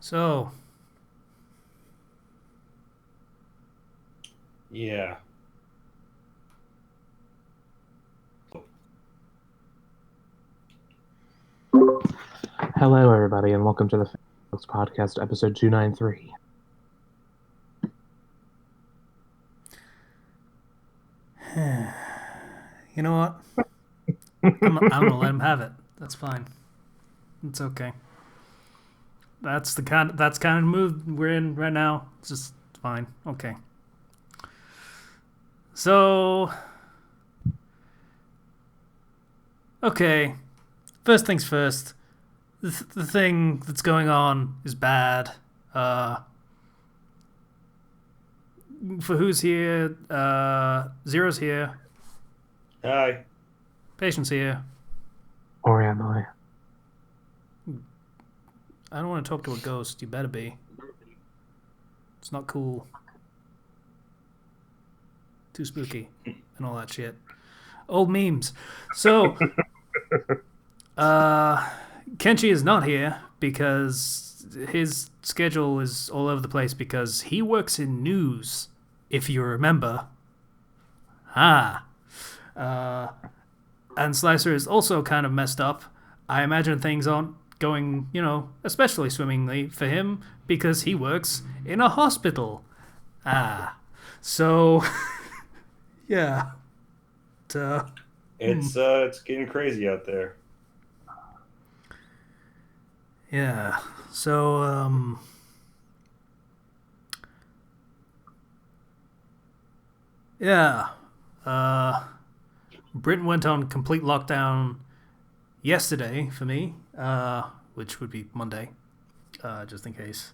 So, Yeah. Hello, everybody, and welcome to the Fandom Flux podcast, episode 293. you know what? I'm gonna let him have it. That's fine. It's okay. That's kind of mood we're in right now. It's just fine. Okay. So, okay. First things first. The thing that's going on is bad. Uh, for who's here? Zero's here. Hi. Patient's here. Or am I? I don't want to talk to a ghost. You better be. It's not cool. Too spooky and all that shit. Old memes. So, Kenshi is not here because his schedule is all over the place because he works in news, if you remember. Ah. Uh, and Slicer is also kind of messed up. I imagine things aren't going, especially swimmingly for him because he works in a hospital. Ah. So, yeah. Duh. It's getting crazy out there. Yeah. So, yeah. Britain went on complete lockdown yesterday for me, which would be Monday, just in case.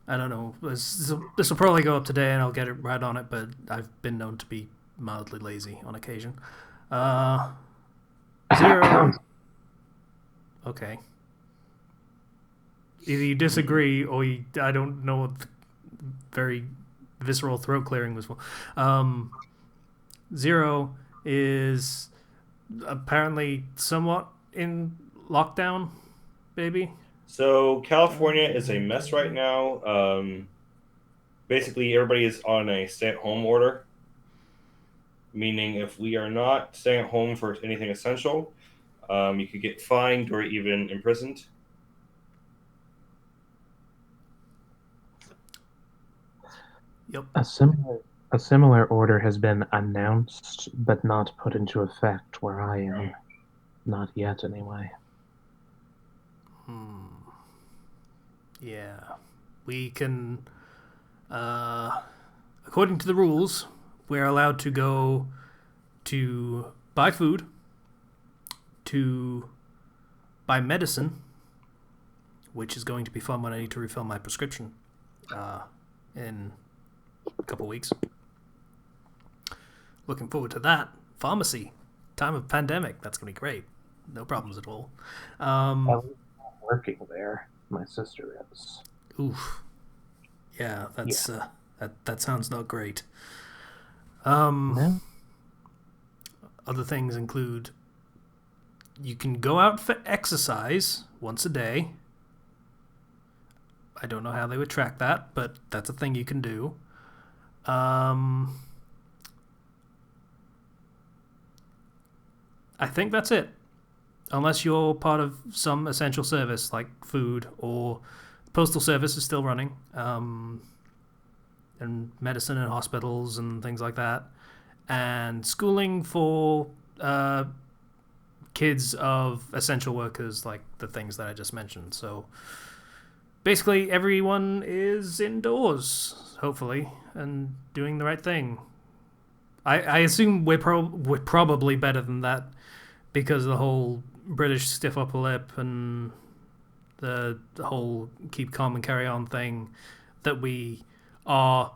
I don't know. This will probably go up today and I'll get it right on it, but I've been known to be mildly lazy on occasion. Zero. Okay. Either you disagree or I don't know what the very visceral throat clearing was for. Zero is apparently somewhat in lockdown, baby. So California is a mess right now. Basically, everybody is on a stay-at-home order, meaning if we are not staying at home for anything essential, you could get fined or even imprisoned. Yep. A similar order has been announced, but not put into effect where I am. Not yet, anyway. Yeah. We can, according to the rules, we're allowed to go to buy food, to buy medicine, which is going to be fun when I need to refill my prescription in a couple weeks. Looking forward to that. Pharmacy, time of pandemic. That's going to be great. No problems at all. At least I'm working there. My sister is. Oof. Yeah, that's Yeah. that sounds not great. No? Other things include you can go out for exercise once a day. I don't know how they would track that, but that's a thing you can do. I think that's it. Unless you're part of some essential service like food or postal service is still running, and medicine and hospitals and things like that, and schooling for kids of essential workers like the things that I just mentioned. So basically, everyone is indoors, hopefully, and doing the right thing. I assume we're probably better than that because of the whole British stiff upper lip and the whole keep calm and carry on thing that we are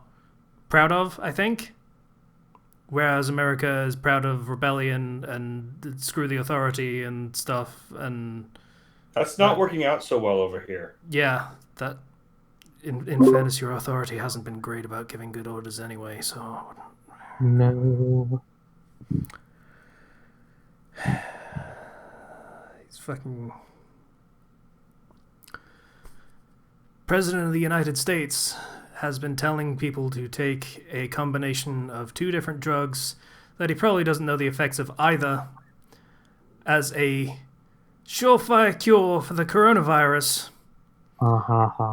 proud of, I think. Whereas America is proud of rebellion and screw the authority and stuff. And That's not working out so well over here. yeah, that in fairness, your authority hasn't been great about giving good orders anyway, so. No. He's fucking. President of the United States has been telling people to take a combination of two different drugs that he probably doesn't know the effects of either as a surefire cure for the coronavirus.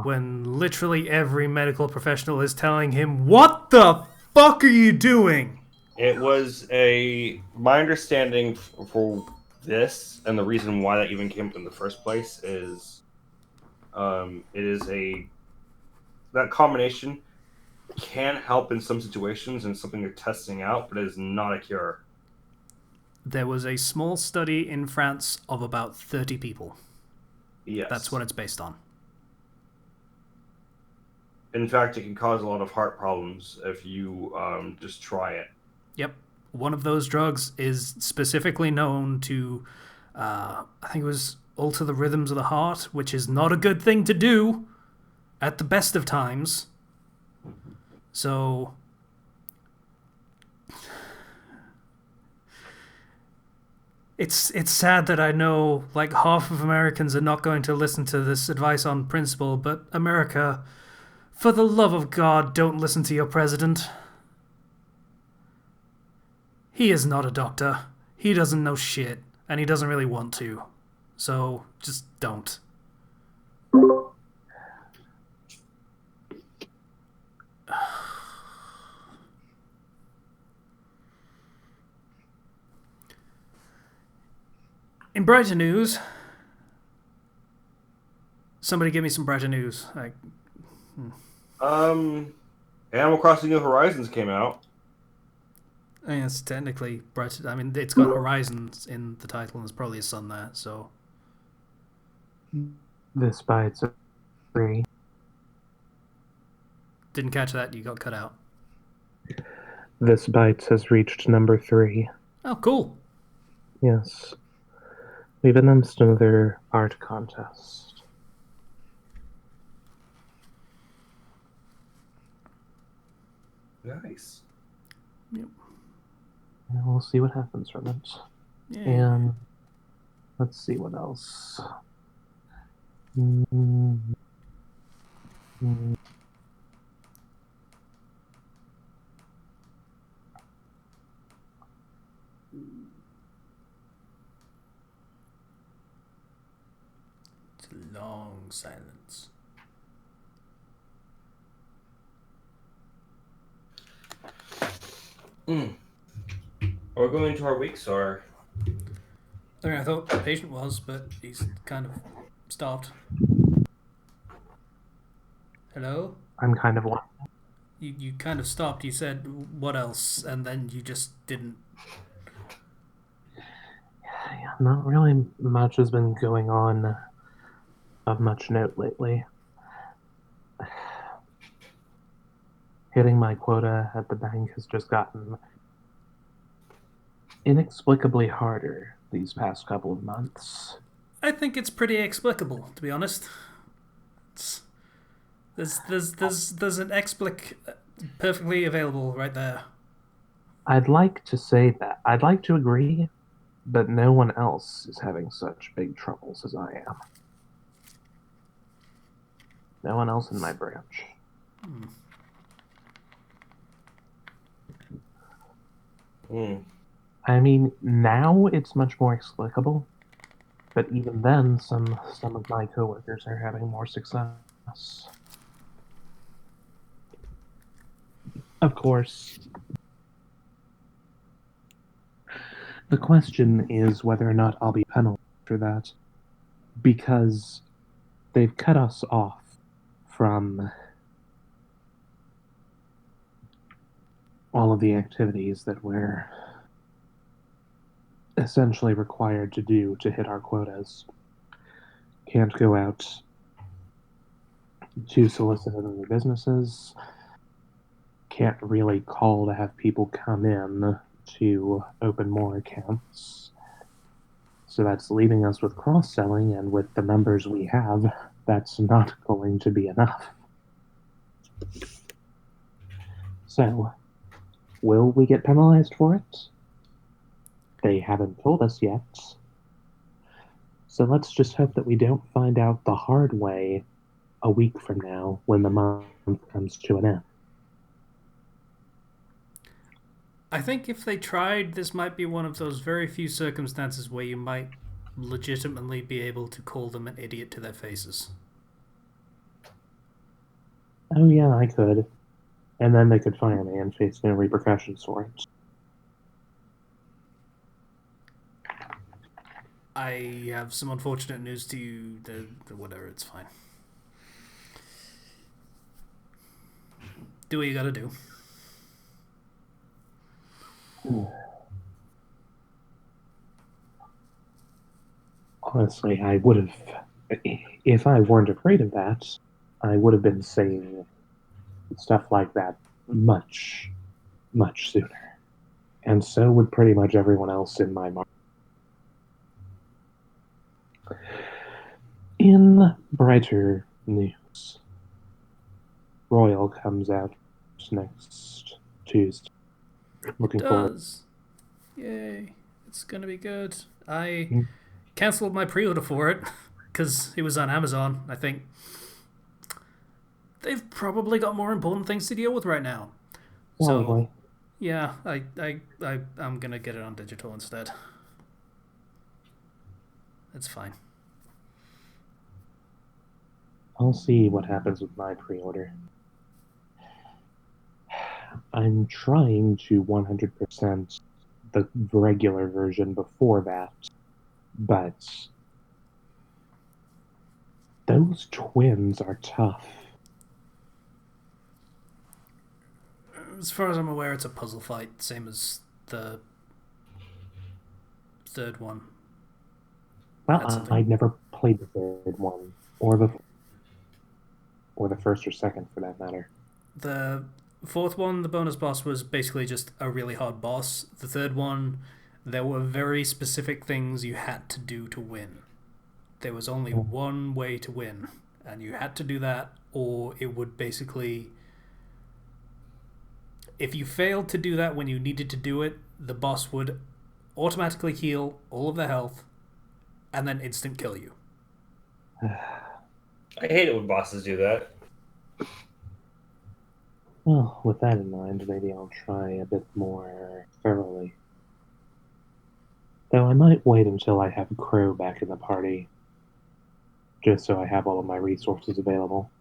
When literally every medical professional is telling him, what the fuck are you doing? It was my understanding for this, and the reason why that even came up in the first place is it is that combination can help in some situations and something they're testing out, but it is not a cure. There was a small study in France of about 30 people. Yes. That's what it's based on. In fact, it can cause a lot of heart problems if you just try it. Yep. One of those drugs is specifically known to, I think it was alter the rhythms of the heart, which is not a good thing to do at the best of times. So it's sad that I know like half of Americans are not going to listen to this advice on principle, but America, for the love of God, don't listen to your president. He is not a doctor. He doesn't know shit, and he doesn't really want to. So, just don't. In brighter news, somebody give me some brighter news. Animal Crossing New Horizons came out. I mean, it's technically brighter. I mean, it's got horizons in the title, and there's probably a sun there, so. This by its free. Didn't catch that, you got cut out. This Bites has reached number 3. Oh, cool. Yes. We've announced another art contest. Nice. Yep. And we'll see what happens from it. Yeah. And let's see what else. It's a long silence. Are we going into our weeks, or? I mean, I thought the patient was, but he's kind of stopped. Hello? I'm kind of one. You kind of stopped. You said, what else? And then you just didn't. Yeah, not really much has been going on of much note lately. Hitting my quota at the bank has just gotten inexplicably harder these past couple of months. I think it's pretty explicable, to be honest. There's an explic perfectly available right there. I'd like to say that. I'd like to agree, but no one else is having such big troubles as I am. No one else in my branch. I mean, now it's much more explicable, but even then, some of my coworkers are having more success. Of course, the question is whether or not I'll be penalized for that, because they've cut us off from all of the activities that we're essentially required to do to hit our quotas. Can't go out to solicit other businesses. Can't really call to have people come in to open more accounts. So that's leaving us with cross-selling, and with the numbers we have, that's not going to be enough. So, will we get penalized for it? They haven't told us yet. So let's just hope that we don't find out the hard way a week from now when the month comes to an end. I think if they tried, this might be one of those very few circumstances where you might legitimately be able to call them an idiot to their faces. Oh, yeah, I could. And then they could fire me and face no repercussions for it. I have some unfortunate news to you. Whatever, it's fine. Do what you gotta do. Honestly, I would have, if I weren't afraid of that, I would have been saying stuff like that much, much sooner. And so would pretty much everyone else in my market. In brighter news, Royal comes out next Tuesday. Looking forward. Does. Yay. It's gonna be good. I Mm. cancelled my pre order for it because it was on Amazon, I think. They've probably got more important things to deal with right now. So, Probably. yeah, I'm gonna get it on digital instead. It's fine. I'll see what happens with my pre-order. I'm trying to 100% the regular version before that, but those twins are tough. As far as I'm aware, it's a puzzle fight, same as the third one. That's Well, something. I'd never played the third one, or the first or second for that matter. The fourth one, the bonus boss, was basically just a really hard boss. The third one, there were very specific things you had to do to win. There was only one way to win, and you had to do that, or it would basically. If you failed to do that when you needed to do it, the boss would automatically heal all of their health and then instant kill you. I hate it when bosses do that. Well, with that in mind, maybe I'll try a bit more thoroughly. Though I might wait until I have Crow back in the party, just so I have all of my resources available.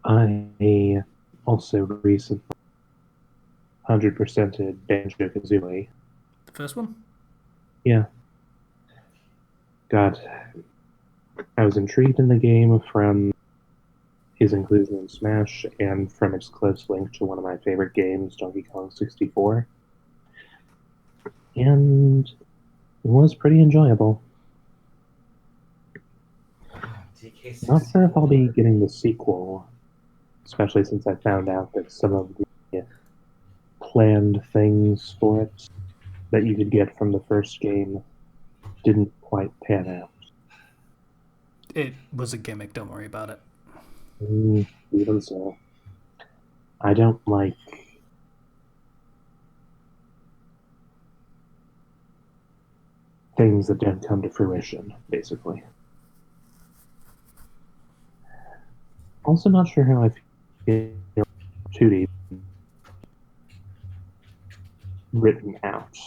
I also recently 100%ed Banjo-Kazooie. The first one? Yeah. God, I was intrigued in the game from his inclusion in Smash and from its close link to one of my favorite games, Donkey Kong 64. And it was pretty enjoyable. Not sure if I'll be getting the sequel, especially since I found out that some of the planned things for it that you could get from the first game didn't quite pan out. It was a gimmick, don't worry about it. Even so, I don't like things that don't come to fruition, basically. Also, not sure how I feel 2D written out.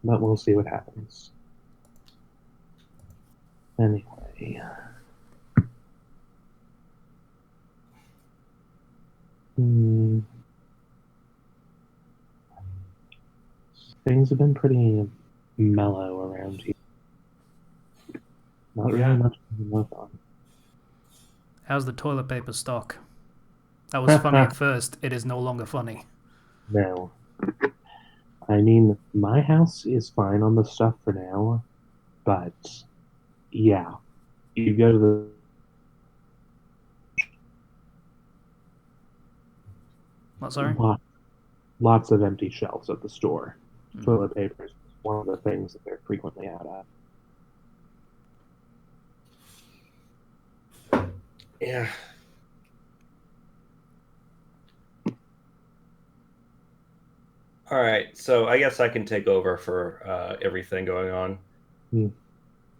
But we'll see what happens. Anyway. Things have been pretty mellow around here. Not really much to work on. How's the toilet paper stock? That was funny at first. It is no longer funny. No. I mean, my house is fine on the stuff for now, but yeah, you go to the What, sorry? lots of empty shelves at the store. Toilet paper is one of the things that they're frequently out of. Yeah. All right, so I guess I can take over for everything going on.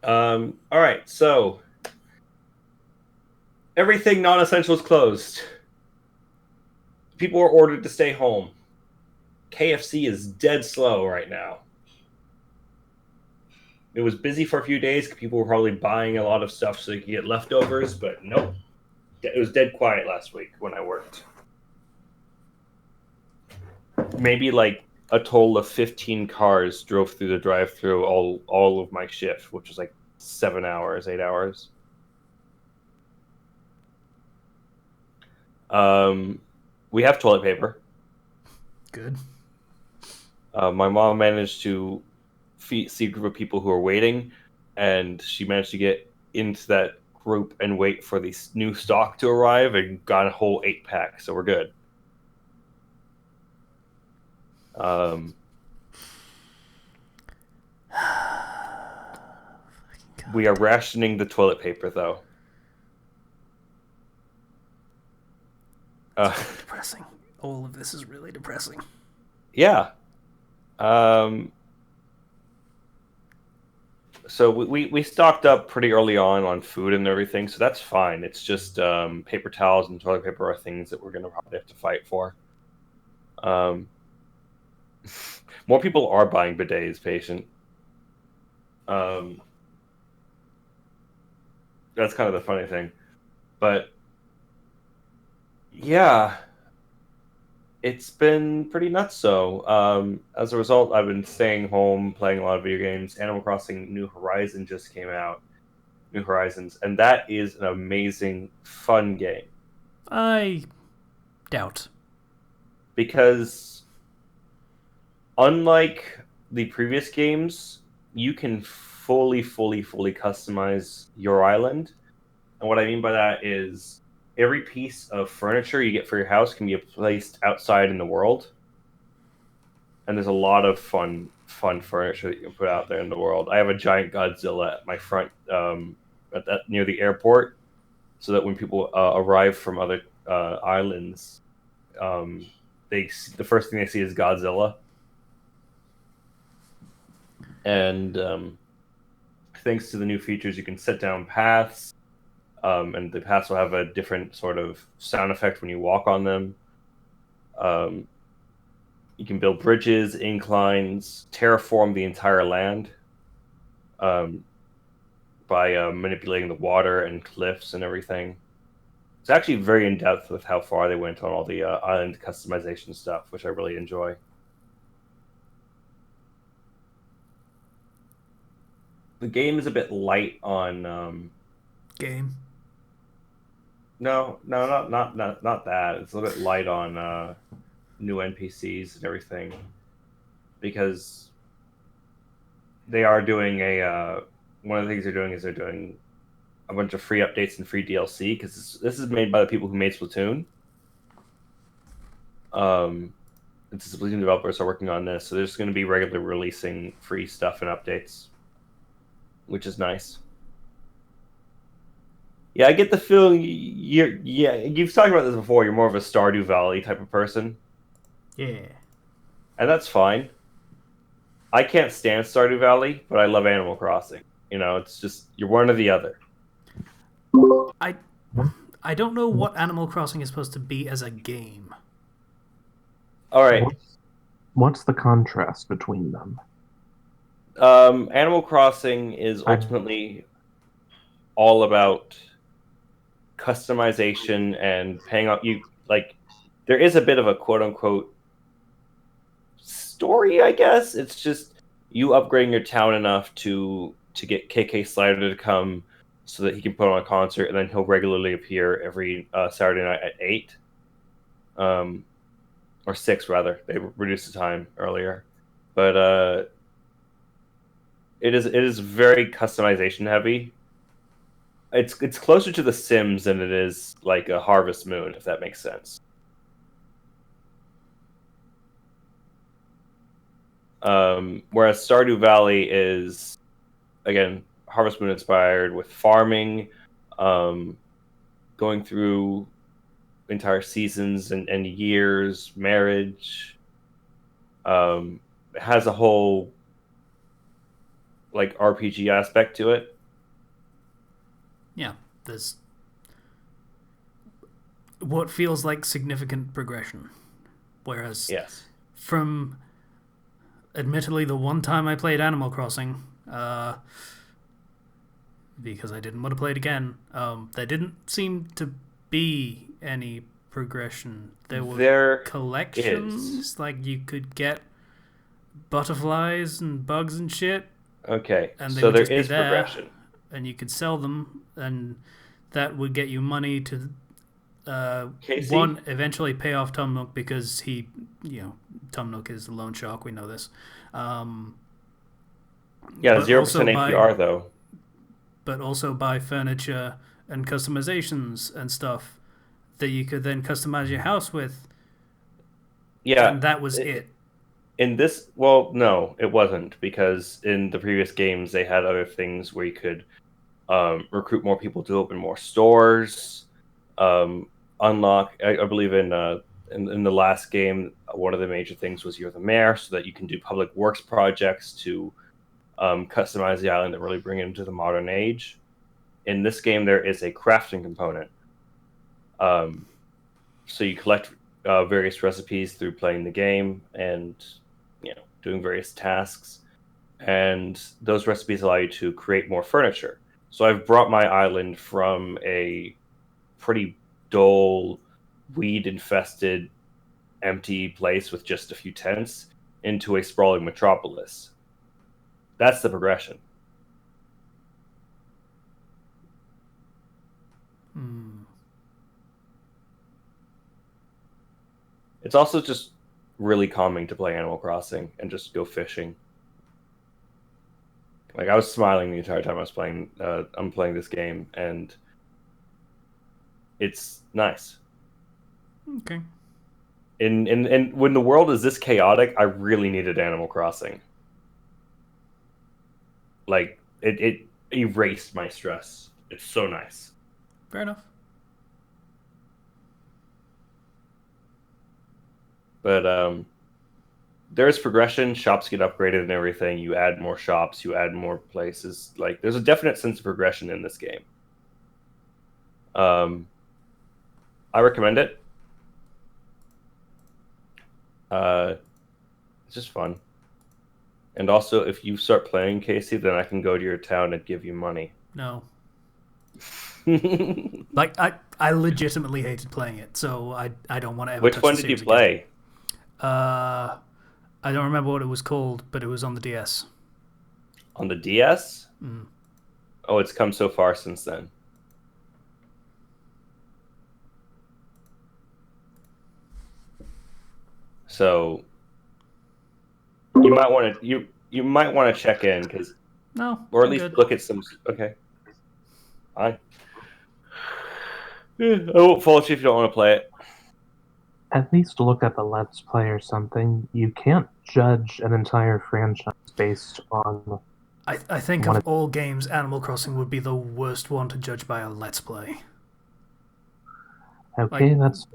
All right, so everything non-essential is closed. People are ordered to stay home. KFC is dead slow right now. It was busy for a few days because people were probably buying a lot of stuff so they could get leftovers, but nope. It was dead quiet last week when I worked. Maybe like a total of 15 cars drove through the drive-through all of my shift, which was like 7 hours, 8 hours. We have toilet paper. Good. My mom managed to see a group of people who are waiting, and she managed to get into that group and wait for the new stock to arrive and got a whole 8-pack, so we're good. We are rationing the toilet paper, though. Depressing. All of this is really depressing. Yeah. So we stocked up pretty early on food and everything, so that's fine. It's just paper towels and toilet paper are things that we're going to probably have to fight for. More people are buying bidets, patient. That's kind of the funny thing. But yeah, it's been pretty nuts. So as a result, I've been staying home, playing a lot of video games. Animal Crossing New Horizon just came out. New Horizons, and that is an amazing, fun game. I doubt. Because unlike the previous games, you can fully customize your island. And what I mean by that is every piece of furniture you get for your house can be placed outside in the world. And there's a lot of fun furniture that you can put out there in the world. I have a giant Godzilla at my front near the airport, so that when people arrive from other islands, the first thing they see is Godzilla. And thanks to the new features, you can set down paths, and the paths will have a different sort of sound effect when you walk on them. You can build bridges, inclines, terraform the entire land by manipulating the water and cliffs and everything. It's actually very in depth with how far they went on all the island customization stuff, which I really enjoy. The game is a bit light on Game. No, not that. It's a little bit light on new NPCs and everything, because they are doing one of the things they're doing a bunch of free updates and free DLC, because this is made by the people who made Splatoon. It's the Splatoon developers are working on this, so they're just going to be regularly releasing free stuff and updates, which is nice. Yeah, I get the feeling you've talked about this before. You're more of a Stardew Valley type of person. Yeah. And that's fine. I can't stand Stardew Valley, but I love Animal Crossing. It's just you're one or the other. I don't know what Animal Crossing is supposed to be as a game. All right. What's the contrast between them? Animal Crossing is ultimately all about customization and paying off. There is a bit of a quote unquote story, I guess. It's just you upgrading your town enough to get KK Slider to come so that he can put on a concert, and then he'll regularly appear every Saturday night at 8. Or 6 rather. They reduced the time earlier. But it is very customization heavy. It's closer to The Sims than it is like a Harvest Moon, if that makes sense. Whereas Stardew Valley is, again, Harvest Moon inspired with farming, going through entire seasons and years, marriage. It has a whole like RPG aspect to it. Yeah, there's what feels like significant progression. Whereas Yes. from admittedly the one time I played Animal Crossing, because I didn't want to play it again, there didn't seem to be any progression. There were There collections, is. like you could get butterflies and bugs and shit, Okay, and they so would there just be is there, progression. and you could sell them, and that would get you money to Casey? one eventually pay off Tom Nook because Tom Nook is a loan shark. We know this. Yeah, But 0% APR though. but also buy furniture and customizations and stuff that you could then customize your house with, Yeah, and that was it. in this, well, no, it wasn't, because in the previous games they had other things where you could recruit more people to open more stores, unlock. I believe in the last game, one of the major things was you're the mayor, so that you can do public works projects to customize the island and really bring it into the modern age. In this game, there is a crafting component. So you collect various recipes through playing the game and doing various tasks, and those recipes allow you to create more furniture. So I've brought my island from a pretty dull, weed-infested, empty place with just a few tents into a sprawling metropolis. That's the progression. It's also just really calming to play Animal Crossing and just go fishing. Like, I was smiling the entire time I was playing. I'm playing this game, and it's nice. Okay. And when the world is this chaotic, I really needed Animal Crossing. Like, it erased my stress. It's so nice. Fair enough. But there's progression. Shops get upgraded and everything. You add more shops. You add more places. Like, there's a definite sense of progression in this game. I recommend it. It's just fun. And also, if you start playing, Casey, then I can go to your town and give you money. No. Like, I legitimately hated playing it, so I don't want to ever Which touch one the did you series play? again. I don't remember what it was called, but it was on the DS. On the DS? Mm. Oh, it's come so far since then. So you might want to you might want to check in, because, No, or at I'm least good. look at some. Okay, fine. Yeah, I won't fault you if you don't want to play it. At least look up a Let's Play or something. You can't judge an entire franchise based on. I think of all games, Animal Crossing would be the worst one to judge by a Let's Play. Okay, Like, that's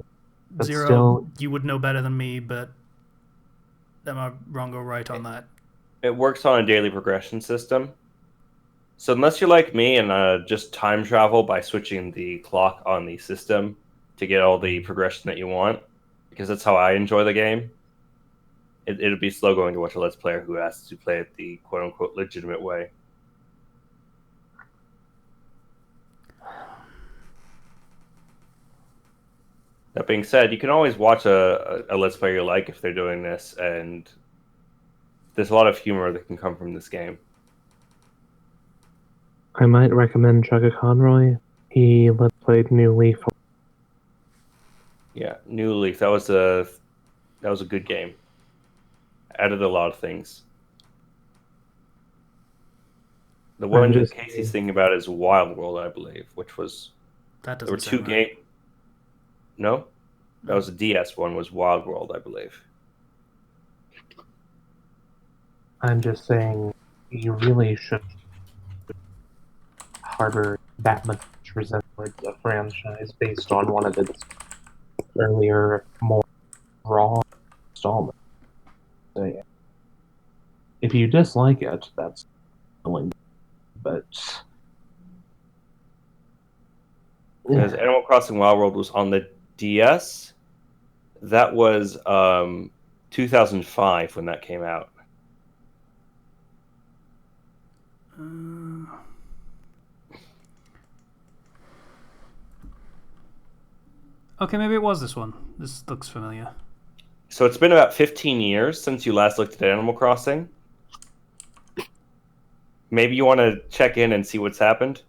Zero, still. you would know better than me, but am I wrong or right on that? It works on a daily progression system. So unless you're like me and just time travel by switching the clock on the system to get all the progression that you want, because that's how I enjoy the game, it'd be slow going to watch a Let's Player who has to play it the quote-unquote legitimate way. That being said, you can always watch a Let's Player you like if they're doing this, and there's a lot of humor that can come from this game. I might recommend Chugga Conroy. He Let's Played New Leaf. Yeah, New Leaf. That was a good game. Added a lot of things. The one that Casey's thinking about is Wild World, I believe, which was That doesn't there were two sound right. games. No, that was a DS one. Was Wild World, I believe. I'm just saying, you really should harbor that much resentment It's a franchise based on one of its earlier, more raw installments. So, yeah. If you dislike it, that's fine, but Because Animal Crossing Wild World was on the DS. That was 2005 when that came out. Okay, maybe it was this one. This looks familiar. So it's been about 15 years since you last looked at Animal Crossing. Maybe you want to check in and see what's happened.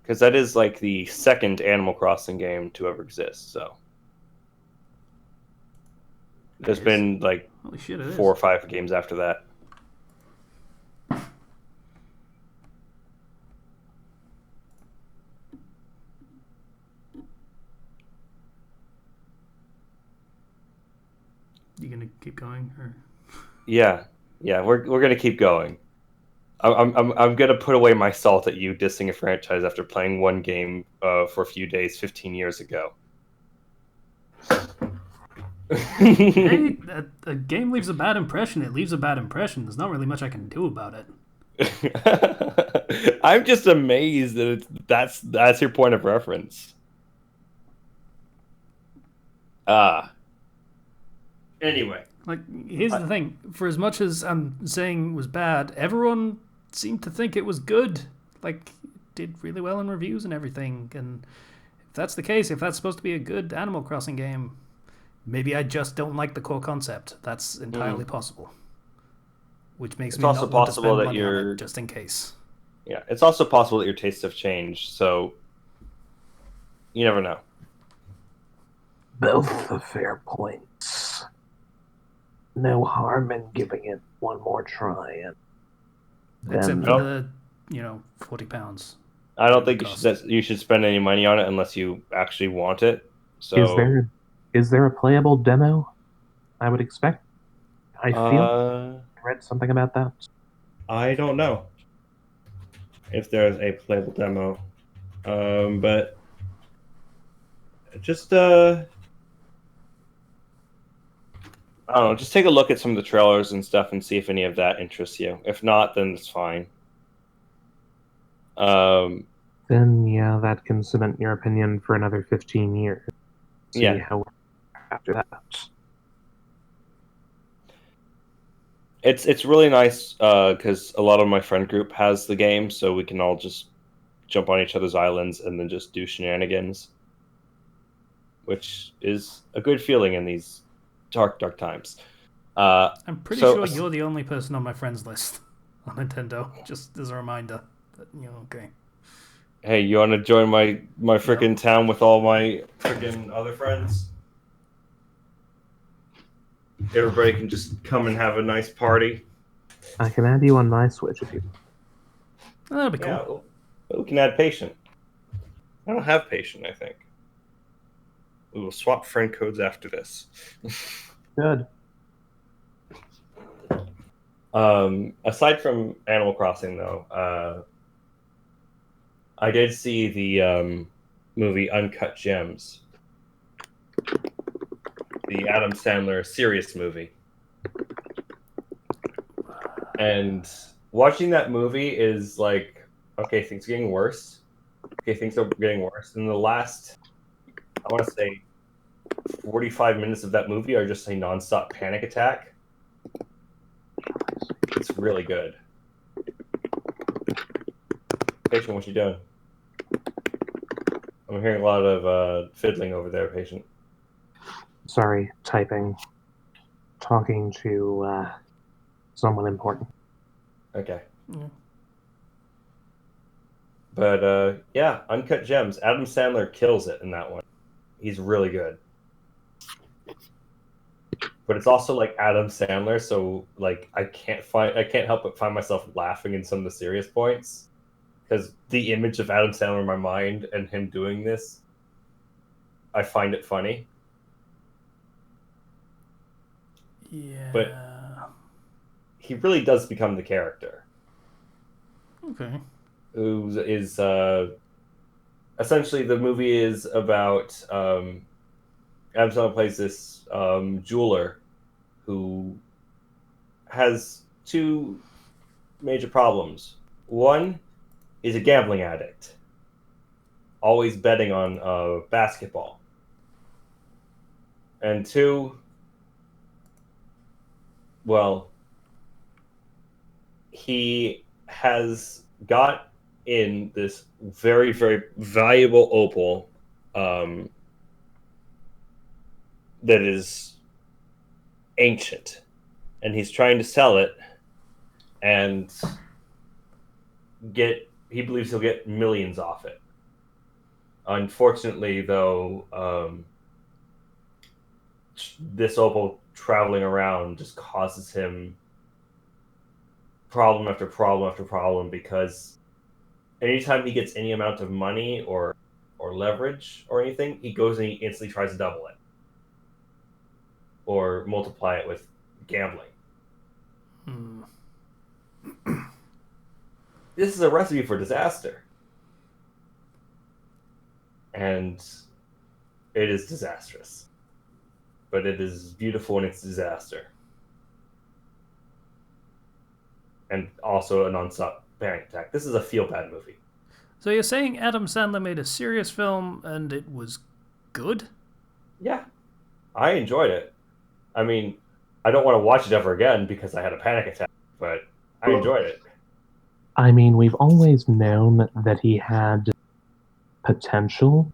Because that is like the second Animal Crossing game to ever exist. So there's been like Holy shit, it 4 or is. 5 games after that. You gonna keep going, or? Yeah, we're gonna keep going. I'm gonna put away my salt at you dissing a franchise after playing one game for a few days 15 years ago. Hey, a game leaves a bad impression. It leaves a bad impression. There's not really much I can do about it. I'm just amazed that that's your point of reference. Anyway, Like, here's the thing. For as much as I'm saying was bad, everyone seemed to think it was good. Like, it did really well in reviews and everything. And if that's the case, if that's supposed to be a good Animal Crossing game, maybe I just don't like the core concept. That's entirely possible. Which makes it's me also not want to possible spend that money on you're it, just in case. yeah. It's also possible that your tastes have changed. So you never know. both are fair points. No harm in giving it one more try. And Except then, for the, £40. I don't think cost. you should spend any money on it unless you actually want it. is So there a playable demo? I would expect. I feel I read something about that. I don't know if there's a playable demo, but just I don't know. Just take a look at some of the trailers and stuff and see if any of that interests you. If not, then it's fine. Then yeah, that can cement your opinion for another 15 years. See Yeah. how after that. It's really nice because a lot of my friend group has the game, so we can all just jump on each other's islands and then just do shenanigans, which is a good feeling in these dark times. I'm pretty So sure you're the only person on my friends list on Nintendo, just as a reminder. But, okay. hey, you want to join my freaking town with all my freaking other friends? Everybody can just come and have a nice party. I can add you on my Switch if you. That'll be cool. Yeah, we can add patient. I don't have patient, I think. We will swap friend codes after this. Good. Aside from Animal Crossing, though, I did see the movie Uncut Gems, the Adam Sandler serious movie. And watching that movie is like, okay, things are getting worse. Okay, things are getting worse. And the last, I want to say, 45 minutes of that movie are just a nonstop panic attack. It's really good. Patient, what you doing? I'm hearing a lot of fiddling over there, patient. Sorry, typing. Talking to someone important. Okay. Yeah. But yeah, Uncut Gems. Adam Sandler kills it in that one. He's really good. But it's also like Adam Sandler, so like I can't help but find myself laughing in some of the serious points because the image of Adam Sandler in my mind and him doing this, I find it funny. Yeah. But he really does become the character. Okay. Who is essentially the movie is about Adam Sandler plays this jeweler who has two major problems. One is a gambling addict, always betting on basketball. And two, well, he has got in this very, very valuable opal that is ancient. And he's trying to sell it and he believes he'll get millions off it. Unfortunately, though, this opal traveling around just causes him problem after problem after problem, because anytime he gets any amount of money or leverage or anything, he goes and he instantly tries to double it or multiply it with gambling. Hmm. This is a recipe for disaster. And it is disastrous. But it is beautiful in its disaster. And also a non-stop panic attack. This is a feel-bad movie. So you're saying Adam Sandler made a serious film and it was good? Yeah. I enjoyed it. I mean, I don't want to watch it ever again because I had a panic attack, but I enjoyed it. I mean, we've always known that he had potential.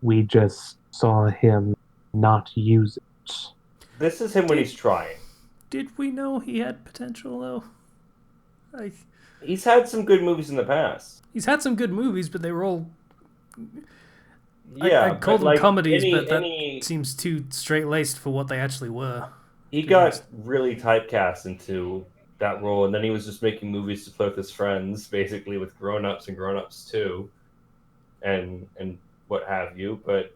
We just saw him not use it. This is him when he's trying. Did we know he had potential, though? He's had some good movies in the past. He's had some good movies, but they were all... Yeah, I call them like comedies, but that seems too straight-laced for what they actually were. He got really typecast into that role, and then he was just making movies to play with his friends, basically with grown-ups and grown-ups too, and what have you. But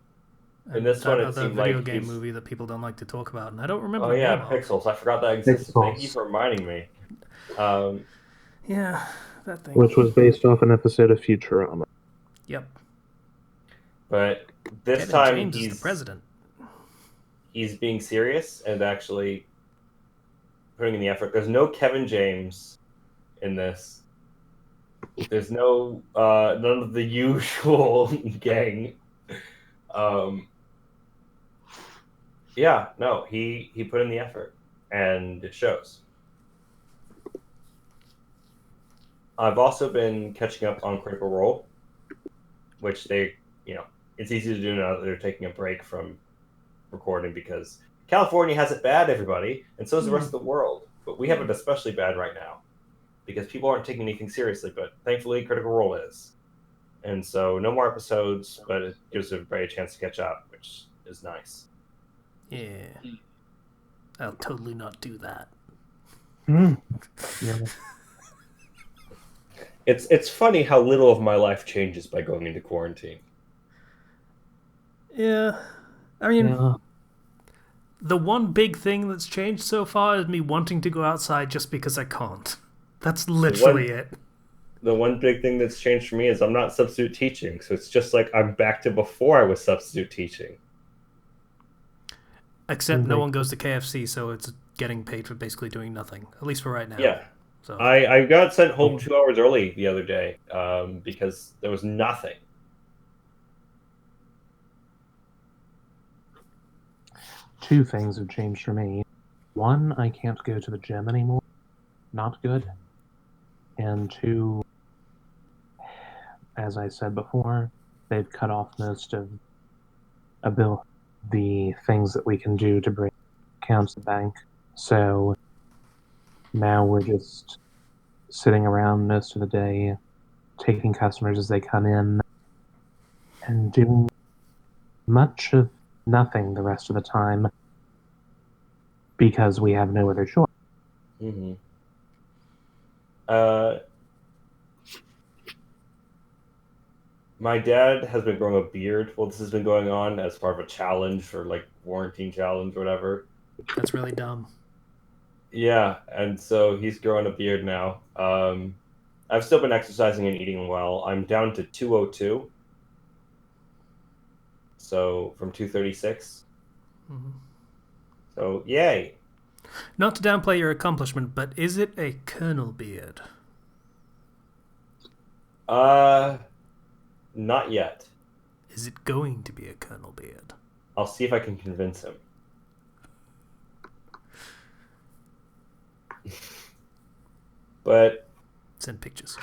in this one, it seemed like video game movie that people don't like to talk about, and I don't remember. Oh yeah, Pixels. I forgot that existed. Pixels. Thank you for reminding me. Yeah, that thing. Which was based off an episode of Futurama. Yep. But this Kevin time James is the president. He's being serious and actually putting in the effort. There's no Kevin James in this. There's no none of the usual gang. Yeah, no, he put in the effort, and it shows. I've also been catching up on Critical Role, which it's easy to do now that they're taking a break from recording because California has it bad, everybody, and so does the rest of the world. But we have it especially bad right now because people aren't taking anything seriously. But thankfully, Critical Role is. And so no more episodes, but it gives everybody a chance to catch up, which is nice. Yeah. I'll totally not do that. Yeah. It's funny how little of my life changes by going into quarantine. Yeah. I mean, the one big thing that's changed so far is me wanting to go outside just because I can't. That's literally it. The one big thing that's changed for me is I'm not substitute teaching, so it's just like I'm back to before I was substitute teaching. Except no one goes to KFC, so it's getting paid for basically doing nothing, at least for right now. Yeah. So I got sent home 2 hours early the other day because there was nothing. Two things have changed for me. One, I can't go to the gym anymore. Not good. And two, as I said before, they've cut off most of the things that we can do to bring accounts to the bank. So now we're just sitting around most of the day, taking customers as they come in, and doing much of nothing the rest of the time because we have no other choice. Mm-hmm. My dad has been growing a beard while this has been going on as part of a challenge or like quarantine challenge or whatever. that's really dumb. Yeah, and so he's growing a beard now. I've still been exercising and eating well. I'm down to 202. So from 236. Mhm. So yay. Not to downplay your accomplishment, but is it a colonel beard? Uh Not yet. Is it going to be a colonel beard? I'll see if I can convince him. But Send pictures.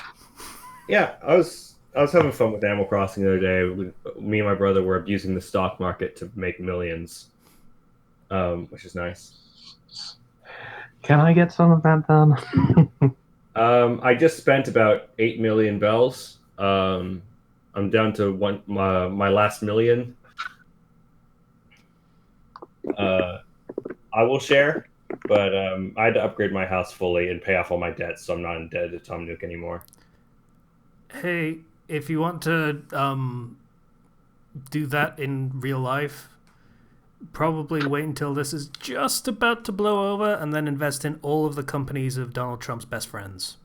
yeah, I was having fun with Animal Crossing the other day. Me and my brother were abusing the stock market to make millions, which is nice. Can I get some of that then? I just spent about 8 million bells. I'm down to my last million. Uh, I will share, but I had to upgrade my house fully and pay off all my debts, so I'm not indebted to Tom Nook anymore. Hey, if you want to do that in real life, probably wait until this is just about to blow over and then invest in all of the companies of Donald Trump's best friends.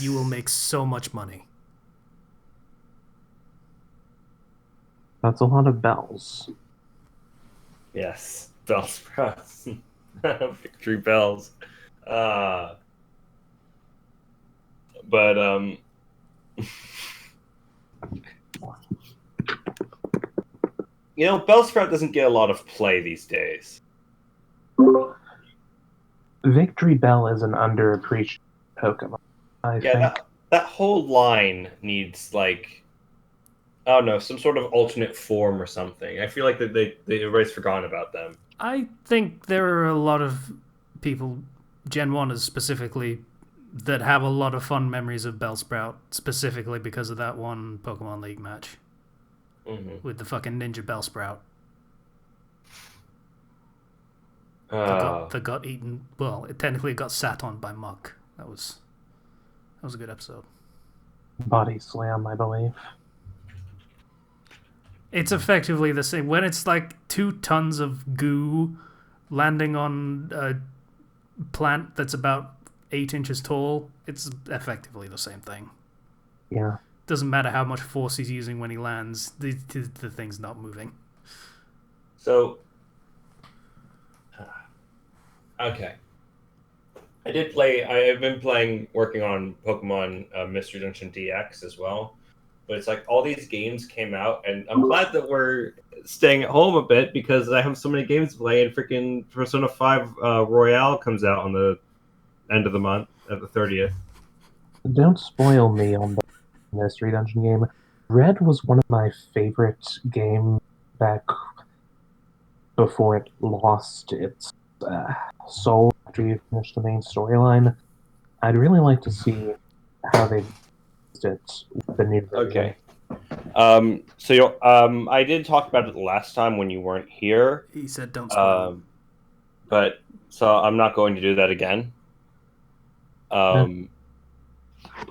You will make so much money. That's a lot of bells. Yes, bell sprouts, victory bells. Uh, but Bellsprout doesn't get a lot of play these days. Victory Bell is an underappreciated Pokemon, I Yeah, think. that whole line needs like I don't know, some sort of alternate form or something. I feel like that everybody's forgotten about them. I think there are a lot of people, Gen 1ers specifically, that have a lot of fun memories of Bellsprout, specifically because of that one Pokemon League match with the fucking Ninja Bellsprout Uh, that got eaten. Well, it technically got sat on by Muck. That was a good episode. Body Slam, I believe. It's effectively the same. When it's like 2 tons of goo landing on a plant that's about 8 inches tall, it's effectively the same thing. Yeah. Doesn't matter how much force he's using when he lands, the thing's not moving. so okay. I've been working on Pokemon Mystery Dungeon DX as well. But it's like all these games came out, and I'm glad that we're staying at home a bit because I have so many games to play, and freaking Persona 5 Royale comes out on the end of the month, at the 30th. Don't spoil me on the Mystery Dungeon game. Red was one of my favorite games back before it lost its soul after you finished the main storyline. I'd really like to see how they used it with the new version. Okay. I did talk about it the last time when you weren't here. He said don't spoil. But so I'm not going to do that again. I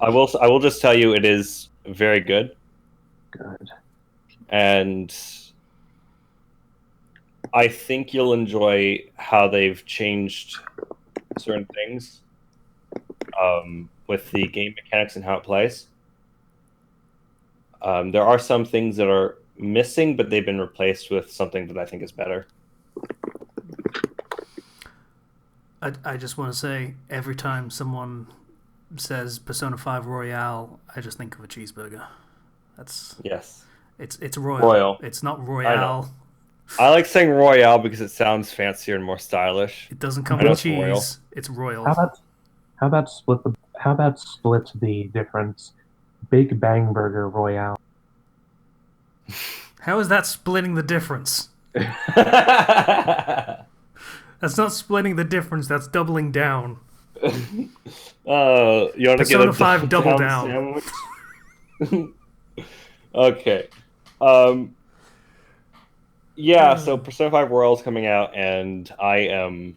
will just tell you it is very good. Good. And I think you'll enjoy how they've changed certain things with the game mechanics and how it plays. There are some things that are missing, but they've been replaced with something that I think is better. I just want to say, every time someone says Persona 5 Royale, I just think of a cheeseburger. Yes. It's Royal. Royal. It's not Royale. I like saying Royale because it sounds fancier and more stylish. It doesn't come with cheese. It's Royal. How about split the difference? Big Bang Burger Royale. How is that splitting the difference? That's not splitting the difference. That's doubling down. You want to get Persona 5 double down. Sandwich? Okay. Yeah, so Persona 5 Royal is coming out, and I am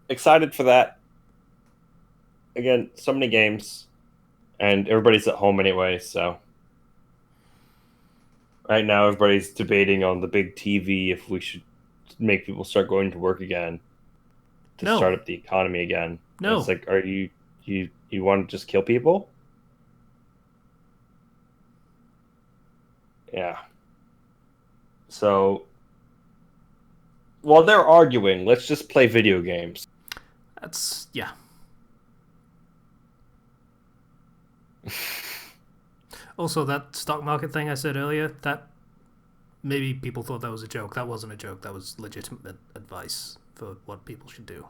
excited for that. Again, so many games, and everybody's at home anyway, so right now everybody's debating on the big TV if we should make people start going to work again. to No. start up the economy again. And No. it's like, are you want to just kill people? Yeah. So while they're arguing, let's just play video games. That's yeah. Also, that stock market thing I said earlier, that maybe people thought that was a joke. That wasn't a joke. That was legitimate advice for what people should do.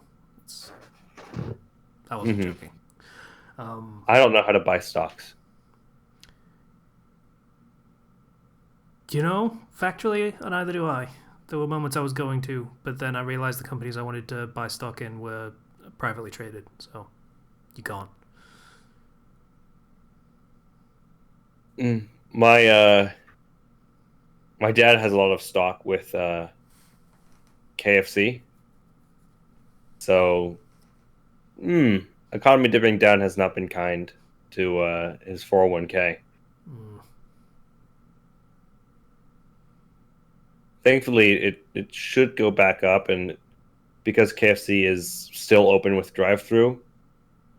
I wasn't joking. I don't know how to buy stocks. You know, factually, neither do I. There were moments I was going to, but then I realized the companies I wanted to buy stock in were privately traded, so you can't. My my dad has a lot of stock with KFC. So economy dipping down has not been kind to his 401k. Thankfully, it should go back up, and because KFC is still open with drive-through,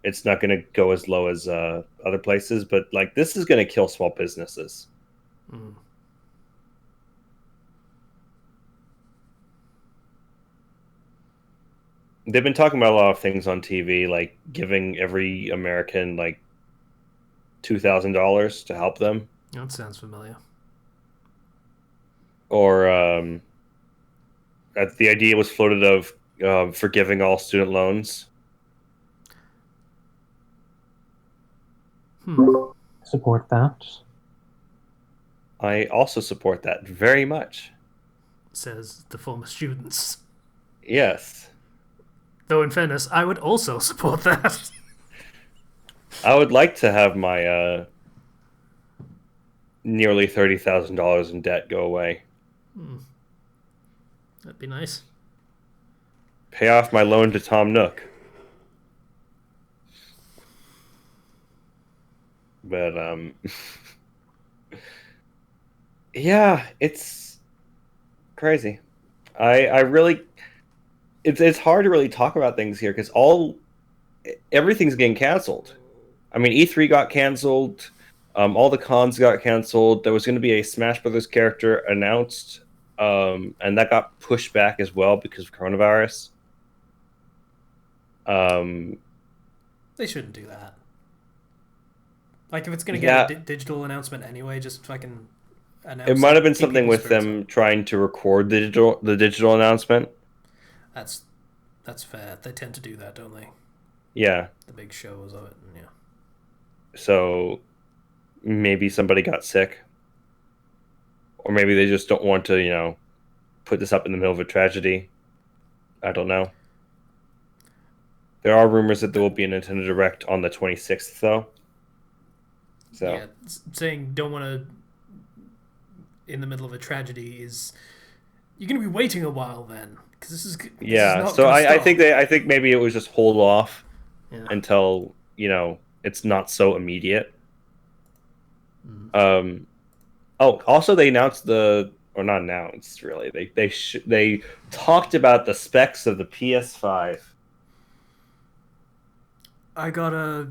it's not going to go as low as other places. But like, this is going to kill small businesses. They've been talking about a lot of things on TV, like giving every American like $2,000 to help them, That sounds familiar. or the idea was floated of forgiving all student loans. Support that. I also support that very much. Says the former students. Yes. Though in fairness, I would also support that. I would like to have my nearly $30,000 in debt go away. That'd be nice. Pay off my loan to Tom Nook. But yeah, it's crazy. I really it's hard to really talk about things here because everything's getting canceled. I mean, E3 got canceled. All the cons got canceled. There was going to be a Smash Brothers character announced, and that got pushed back as well because of coronavirus. They shouldn't do that. Like, if it's going to get a digital announcement anyway, just fucking announce it. It might have been something with them trying to record the digital announcement. That's fair. They tend to do that, don't they? Yeah. The big shows of it, yeah. So maybe somebody got sick, or maybe they just don't want to, put this up in the middle of a tragedy. I don't know. There are rumors that there will be a Nintendo Direct on the 26th, though. So yeah, saying don't want to in the middle of a tragedy is you're going to be waiting a while then because this is so I think maybe it was just hold off until it's not so immediate. Also they announced not announced really, they talked about the specs of the PS5. I got a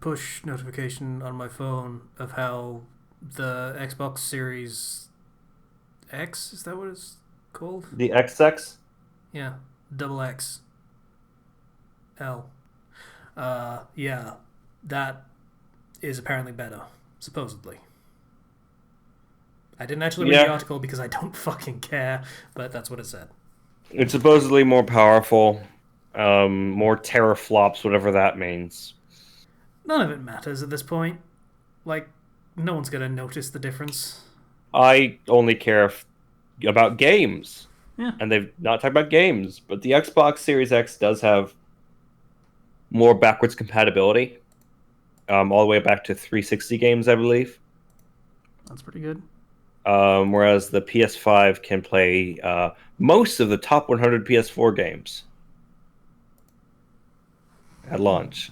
push notification on my phone of how the Xbox Series X, is that what it's called? The XX? Yeah, double X L. Yeah, that is apparently better, supposedly. I didn't actually read the article because I don't fucking care, but that's what it said. It's supposedly more powerful, more teraflops, whatever that means. None of it matters at this point. Like, no one's gonna notice the difference. I only care about games. Yeah. And they've not talked about games, but the Xbox Series X does have more backwards compatibility, all the way back to 360 games, I believe. That's pretty good. Whereas the PS5 can play most of the top 100 PS4 games at launch.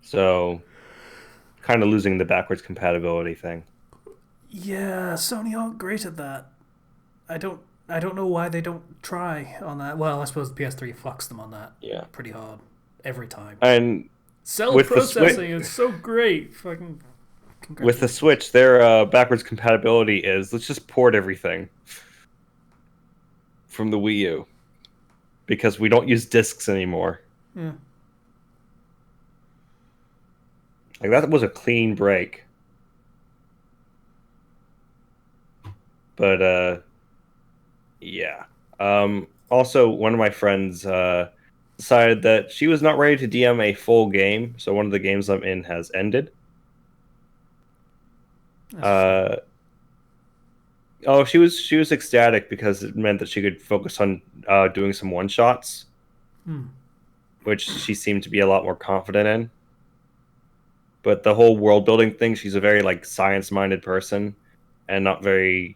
So, kind of losing the backwards compatibility thing. Yeah, Sony aren't great at that. I don't I don't know why they don't try on that. Well, I suppose the PS3 fucks them on that. Yeah. Pretty hard every time. And Cell with processing is so great. Fucking with the congratulations. Switch, their backwards compatibility is let's just port everything from the Wii U because we don't use discs anymore. Yeah. Like that was a clean break. But yeah. Also, one of my friends decided that she was not ready to DM a full game, so one of the games I'm in has ended. That's a shame. Oh, she was ecstatic because it meant that she could focus on doing some one shots, which she seemed to be a lot more confident in. But the whole world building thing, she's a very like science minded person, and not very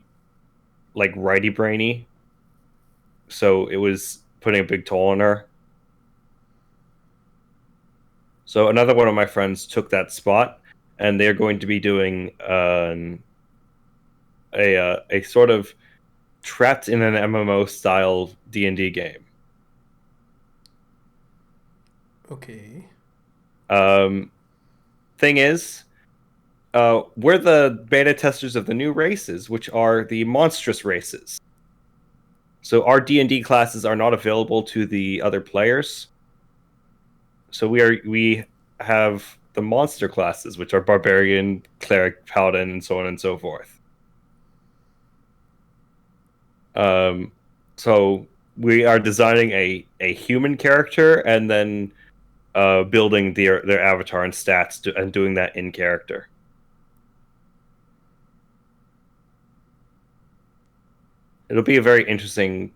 like righty brainy. So it was putting a big toll on her. So another one of my friends took that spot, and they're going to be doing a sort of trapped in an MMO style D&D game. Okay. Thing is, we're the beta testers of the new races, which are the monstrous races. So our D&D classes are not available to the other players. So we have the monster classes, which are barbarian, cleric, paladin, and so on and so forth. So we are designing a human character and then building their avatar and stats and doing that in character. It'll be a very interesting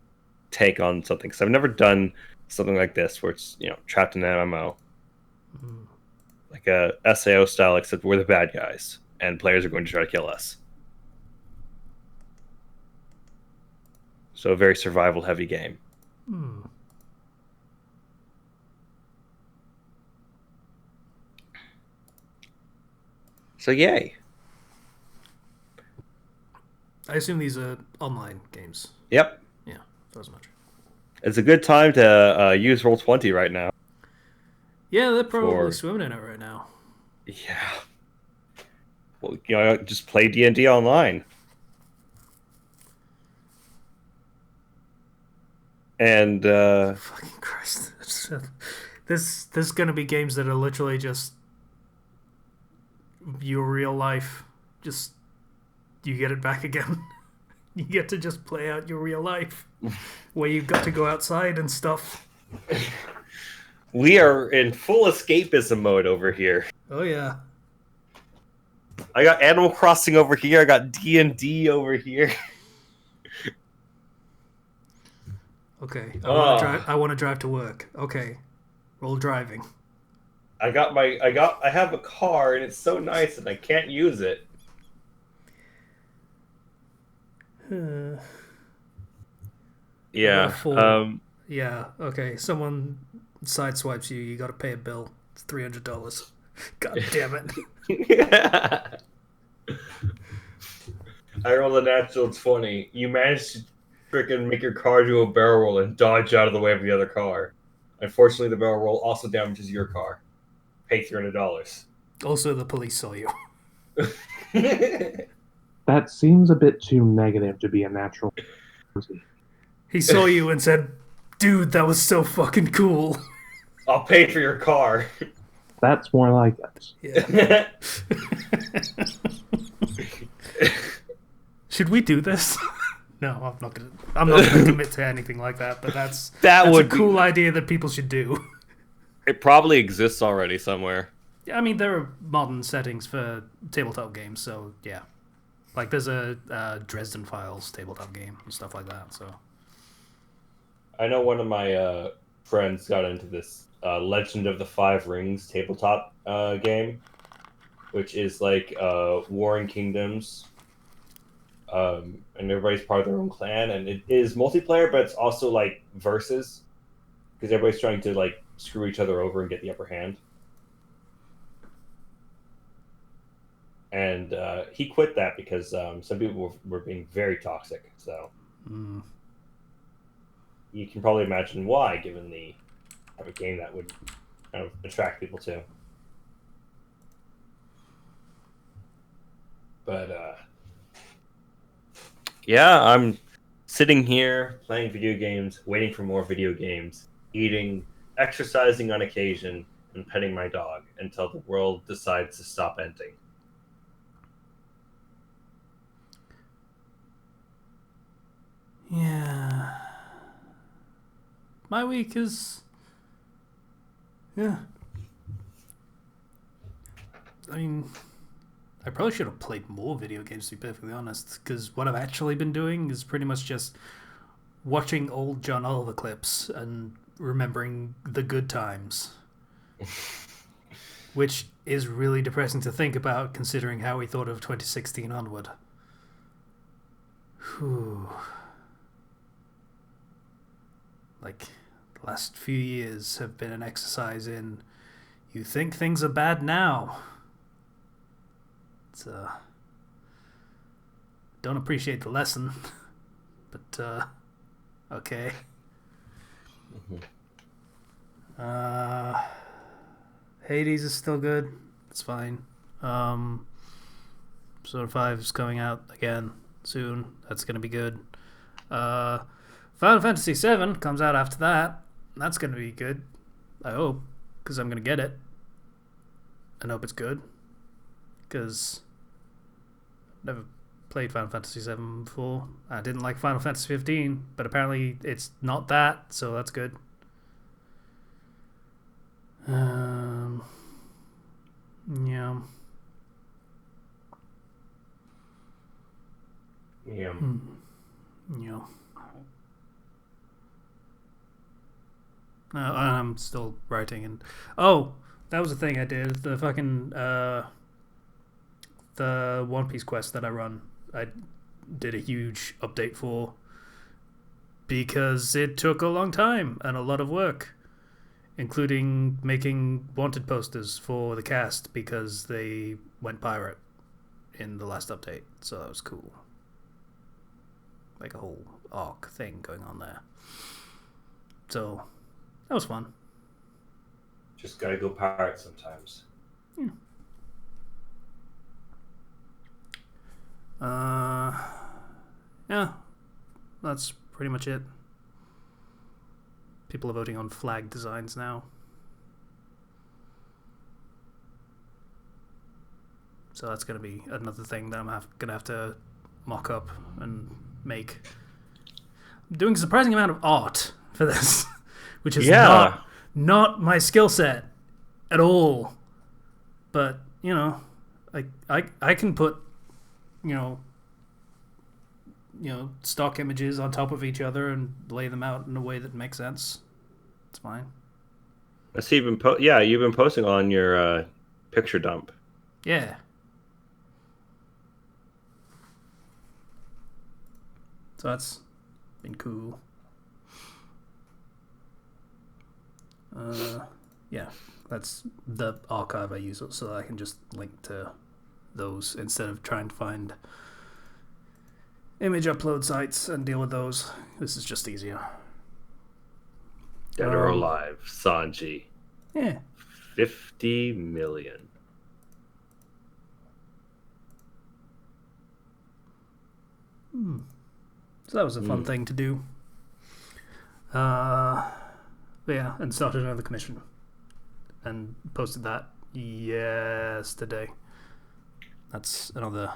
take on something because I've never done something like this where it's trapped in an MMO, like a SAO style, except we're the bad guys and players are going to try to kill us. So a very survival heavy game. So yay. I assume these are online games. Yep. Yeah, so as much. It's a good time to use Roll20 right now. Yeah, they're probably swimming in it right now. Yeah. Well, just play D&D online. And fucking Christ, there's gonna be games that are literally just your real life. Just you get it back again. You get to just play out your real life, where you've got to go outside and stuff. we are in full escapism mode over here. Oh yeah. I got Animal Crossing over here. I got D&D over here. Okay, I want to drive to work. Okay, roll driving. I have a car and it's so nice and I can't use it. Yeah. Yeah. Okay. Someone sideswipes you. You got to pay a bill. It's $300. God damn it. I rolled a natural 20. You managed to freaking make your car do a barrel roll and dodge out of the way of the other car. Unfortunately, the barrel roll also damages your car. Pay $300. Also, the police saw you. That seems a bit too negative to be a natural. He saw you and said, "Dude, that was so fucking cool." I'll pay for your car. That's more like it. Yeah. Should we do this? No, I'm not gonna commit to anything like that. But that's a cool idea that people should do. It probably exists already somewhere. Yeah, I mean there are modern settings for tabletop games, so yeah, like there's a Dresden Files tabletop game and stuff like that. So I know one of my friends got into this Legend of the Five Rings tabletop game, which is like Warring Kingdoms. And everybody's part of their own clan, and it is multiplayer, but it's also like versus, because everybody's trying to like screw each other over and get the upper hand. And he quit that because some people were being very toxic. So you can probably imagine why, given the type of game that would kind of attract people to. But yeah, I'm sitting here playing video games, waiting for more video games, eating, exercising on occasion, and petting my dog until the world decides to stop ending. Yeah. My week is. Yeah. I mean, I probably should have played more video games, to be perfectly honest, because what I've actually been doing is pretty much just watching old John Oliver clips and remembering the good times. Which is really depressing to think about, considering how we thought of 2016 onward. Whew. Like, the last few years have been an exercise in you think things are bad now. It's, don't appreciate the lesson, but, okay. Hades is still good. It's fine. Persona 5 is coming out again soon. That's going to be good. Final Fantasy 7 comes out after that. That's going to be good. I hope, because I'm going to get it. And hope it's good. Because I've never played Final Fantasy 7 before. I didn't like Final Fantasy 15, but apparently it's not that, so that's good. Yeah. Yeah. Yeah. I'm still writing, and that was the thing I did. The fucking the One Piece quest that I run, I did a huge update for because it took a long time and a lot of work, including making wanted posters for the cast because they went pirate in the last update. So that was cool. Like a whole arc thing going on there. So that was fun. Just gotta go pirate sometimes. Yeah, that's pretty much it. People are voting on flag designs now. So that's going to be another thing that I'm going to have to mock up and make. I'm doing a surprising amount of art for this, which is not my skill set at all. But, I can put, stock images on top of each other and lay them out in a way that makes sense. It's fine. I see you've been you've been posting on your picture dump. Yeah. So that's been cool. Yeah, that's the archive I use so that I can just link to those instead of trying to find image upload sites and deal with those. This is just easier. Dead or alive, Sanji. Yeah. 50 million. So that was a fun thing to do. But yeah, and started another commission. And posted that yesterday. That's another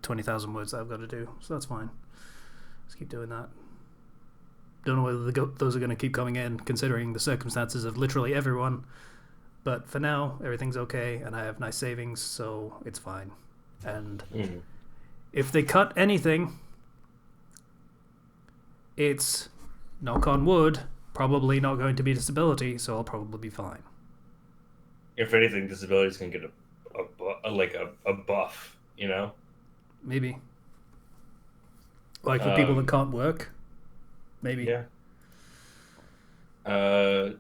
20,000 words that I've got to do. So that's fine. Let's keep doing that. Don't know whether those are going to keep coming in, considering the circumstances of literally everyone. But for now, everything's okay, and I have nice savings, so it's fine. And if they cut anything, it's, knock on wood, probably not going to be disability, so I'll probably be fine. If anything, disabilities can get a buff, Maybe. Like for people that can't work, maybe. Yeah. At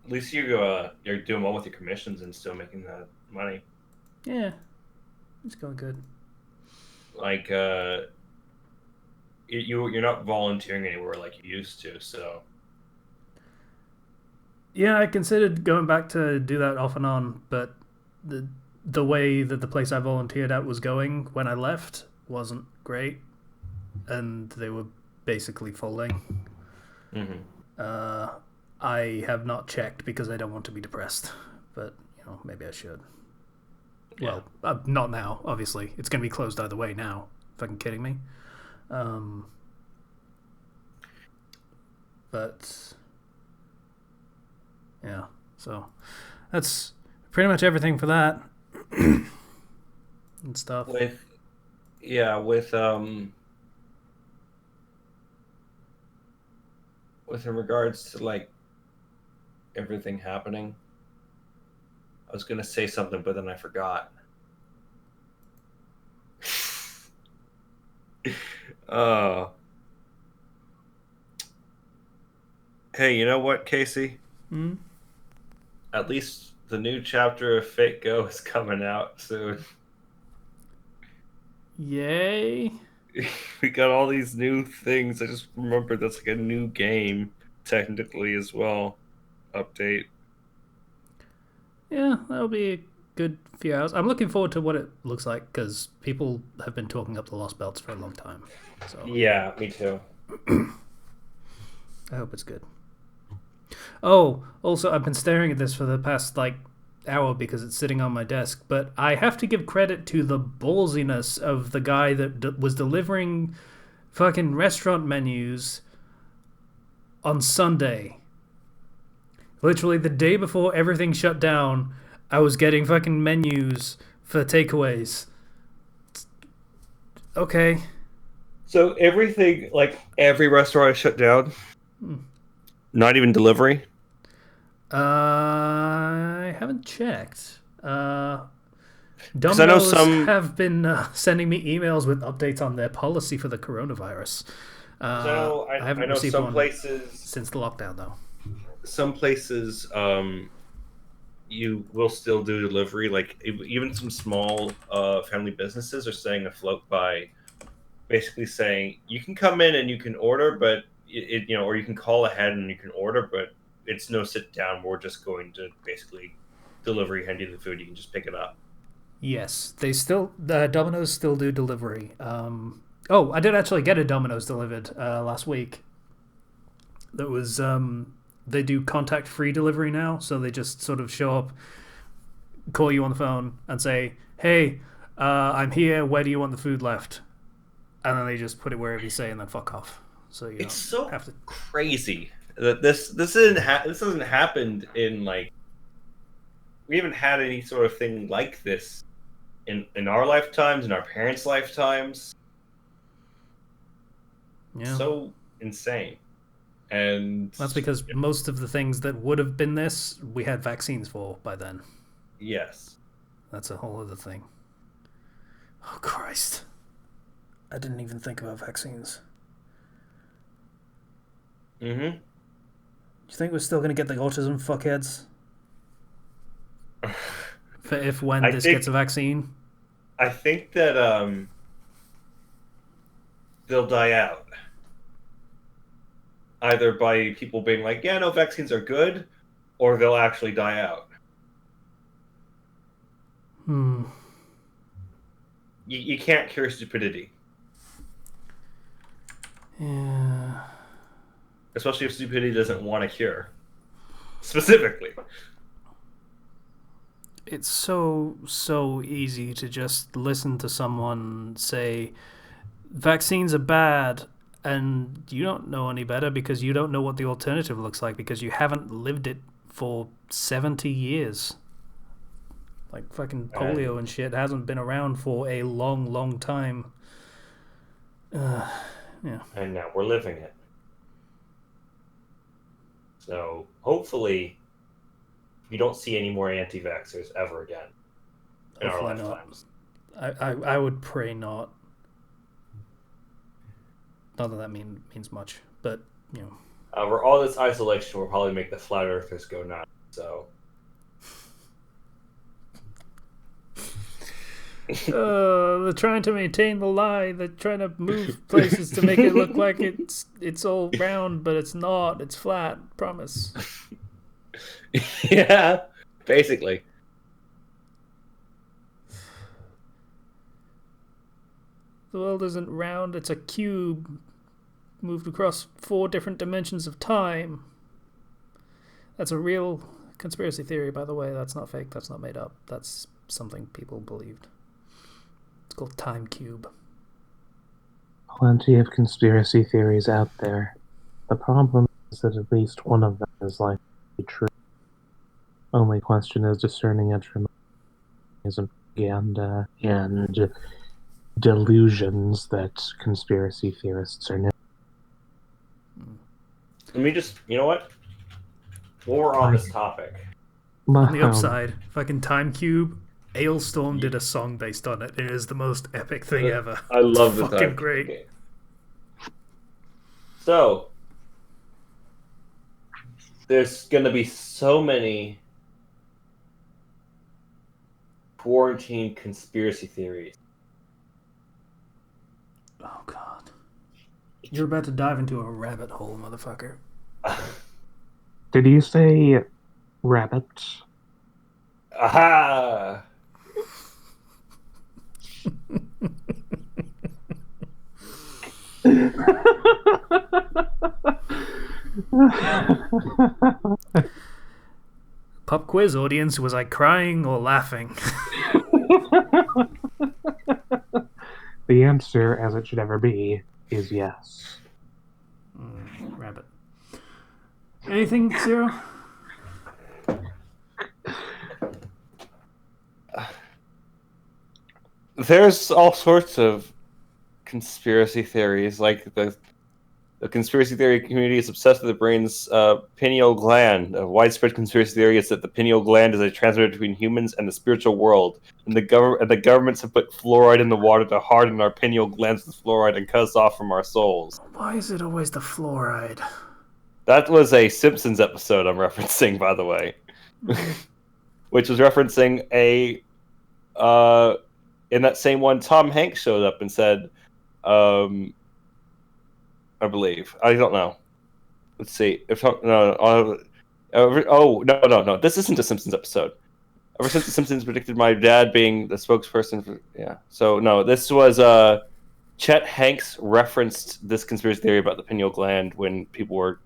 least you're doing well with your commissions and still making that money. Yeah, it's going good. Like you're not volunteering anywhere like you used to. So Yeah, I considered going back to do that off and on, but the way that the place I volunteered at was going when I left wasn't great, and they were basically folding. mm-hmm. I have not checked because I don't want to be depressed, but maybe I should. Yeah. Well, not now. Obviously, it's going to be closed either way now. Fucking kidding me. But yeah, so that's pretty much everything for that and stuff. With in regards to like everything happening, I was gonna say something, but then I forgot. Oh, hey, you know what, Casey? Hmm? At least the new chapter of Fate Go is coming out soon. Yay! We got all these new things. I just remembered that's like a new game, technically as well. Update. Yeah, that'll be a good few hours. I'm looking forward to what it looks like because people have been talking up the Lost Belts for a long time. So Yeah, me too. I hope it's good. Oh, also, I've been staring at this for the past hour because it's sitting on my desk, but I have to give credit to the ballsiness of the guy that was delivering fucking restaurant menus on Sunday. Literally the day before everything shut down, I was getting fucking menus for takeaways. Okay. So everything, like every restaurant is shut down. Not even delivery. I haven't checked. I know Domino's some- have been sending me emails with updates on their policy for the coronavirus. I haven't know received some one places. since the lockdown, though. Some places, you will still do delivery. Like even some small family businesses are staying afloat by basically saying you can come in and you can order, but or you can call ahead and you can order, but it's no sit down. We're just going to basically delivery, hand you the food. You can just pick it up. Yes, Domino's still do delivery. I did actually get a Domino's delivered last week. That was they do contact-free delivery now, so they just sort of show up, call you on the phone, and say, "Hey, I'm here. Where do you want the food left?" And then they just put it wherever you say, and then fuck off. So It's so have to. crazy that this hasn't happened in like we haven't had any sort of thing like this in our lifetimes, in our parents' lifetimes. Yeah. So insane. And That's because most of the things that would have been this, we had vaccines for by then. yes. That's a whole other thing. Oh, Christ. I didn't even think about vaccines. Mm-hmm. Do you think we're still going to get the autism fuckheads? When this gets a vaccine? I think that they'll die out. Either by people being like, yeah, no, vaccines are good, or they'll actually die out. You can't cure stupidity. Yeah. Especially if stupidity doesn't want a cure. Specifically. It's so easy to just listen to someone say vaccines are bad and you don't know any better because you don't know what the alternative looks like because you haven't lived it for 70 years. Like fucking polio and shit hasn't been around for a long time. Yeah. And now we're living it. So hopefully we don't see any more anti-vaxxers ever again in our Hopefully lifetimes. I would pray not. Not that means much, but Over all this isolation will probably make the flat earthers go nuts. So They're trying to maintain the lie. They're trying to move places to make it look like it's all round, but it's not. It's flat. Promise. Yeah, basically. The world isn't round. It's a cube moved across 4 different dimensions of time. That's a real conspiracy theory, by the way. That's not fake. That's not made up. That's something people believed. It's called Time Cube. Plenty of conspiracy theories out there. The problem is that at least one of them is likely true. Only question is discerning it from propaganda and delusions that conspiracy theorists are now. Let me just, you know what? While we're on this topic. On the upside, fucking Time Cube, Ailstorm did a song based on it. It is the most epic thing ever. I love the fucking great. Okay. So, there's gonna be so many quarantine conspiracy theories. Oh god. You're about to dive into a rabbit hole, motherfucker. Did you say rabbit? Aha! Pop quiz audience, was I crying or laughing? The answer, as it should ever be, is yes. Rabbit. Anything, Zero? There's all sorts of conspiracy theories. Like the conspiracy theory community is obsessed with the brain's pineal gland. A widespread conspiracy theory is that the pineal gland is a transmitter between humans and the spiritual world. And the governments have put fluoride in the water to harden our pineal glands with fluoride and cut us off from our souls. Why is it always the fluoride? That was a Simpsons episode I'm referencing, by the way. Which was referencing in that same one, Tom Hanks showed up and said, I believe. I don't know. Let's see. No. This isn't a Simpsons episode. Ever since the Simpsons predicted my dad being the spokesperson for... Yeah. So, no, this was... Chet Hanks referenced this conspiracy theory about the pineal gland when people were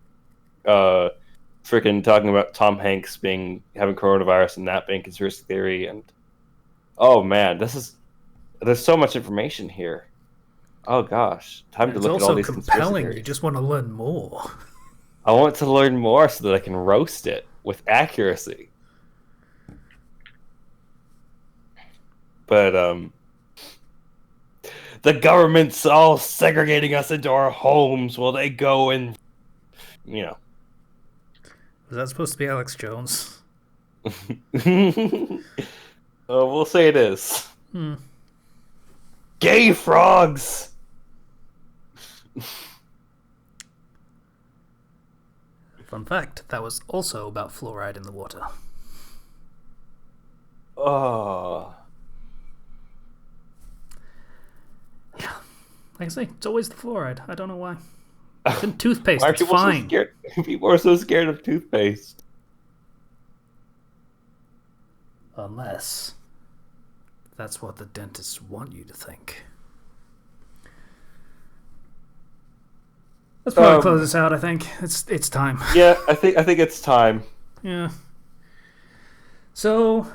freaking talking about Tom Hanks having coronavirus and that being conspiracy theory. And oh, man, there's so much information here. Oh gosh, time to look at all these conspiracy theories. It's also compelling. You just want to learn more. I want to learn more so that I can roast it with accuracy. But the government's all segregating us into our homes while they go and, you know. Was that supposed to be Alex Jones? We'll say it is. Gay frogs. Fun fact, that was also about fluoride in the water. Oh. Yeah. Like I say, it's always the fluoride. I don't know why. It's in toothpaste, Why are it's people fine. So scared? People are so scared of toothpaste. Unless that's what the dentists want you to think. Let's probably close this out. I think it's time. Yeah, I think it's time. Yeah. So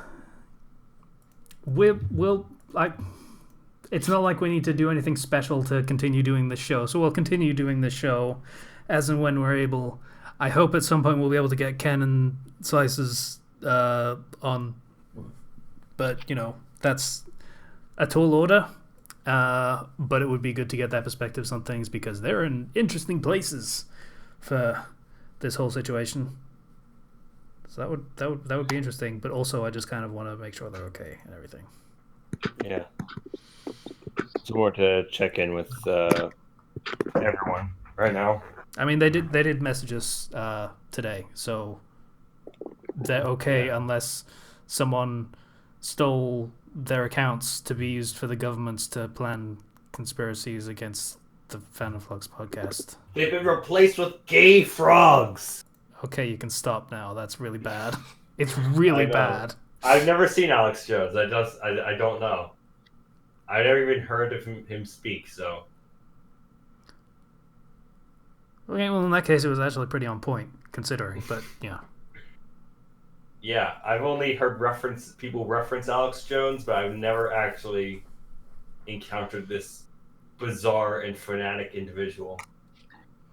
it's not like we need to do anything special to continue doing this show. So we'll continue doing this show as and when we're able. I hope at some point we'll be able to get Ken and Slices on, but that's a tall order. But it would be good to get that perspectives on things because they're in interesting places for this whole situation. So that would be interesting. But also, I just kind of want to make sure they're okay and everything. Yeah. It's more to check in with everyone right now. I mean, they did message us today, so they're okay unless someone stole their accounts to be used for the governments to plan conspiracies against the Fandom Flux podcast. They've been replaced with gay frogs. Okay, you can stop now. That's really bad. It's really bad. I've never seen Alex Jones. I don't know. I've never even heard of him speak, so. Okay, well, in that case, it was actually pretty on point, considering, but yeah. Yeah, I've only heard people reference Alex Jones, but I've never actually encountered this bizarre and fanatic individual.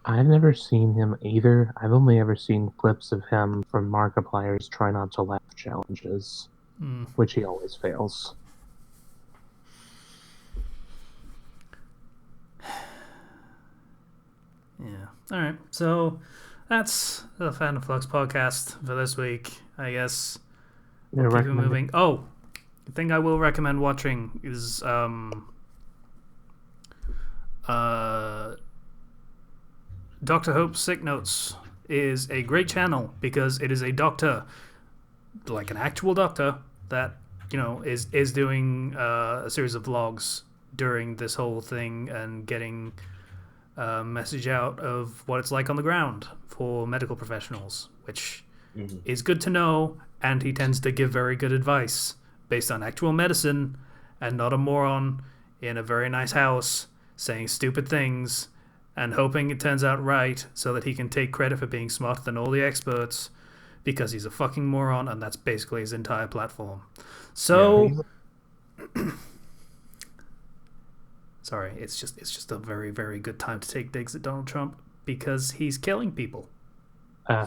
I've never seen him either. I've only ever seen clips of him from Markiplier's Try Not to Laugh challenges, which he always fails. Yeah. All right. So that's the Fandom Flux podcast for this week. I guess we'll keep it moving. Oh, the thing I will recommend watching is Dr. Hope's Sick Notes is a great channel because it is a doctor, like an actual doctor, that is doing a series of vlogs during this whole thing and getting message out of what it's like on the ground for medical professionals, which is good to know, and he tends to give very good advice based on actual medicine and not a moron in a very nice house saying stupid things and hoping it turns out right so that he can take credit for being smarter than all the experts because he's a fucking moron, and that's basically his entire platform. So sorry, it's just a very, very good time to take digs at Donald Trump because he's killing people. Yeah.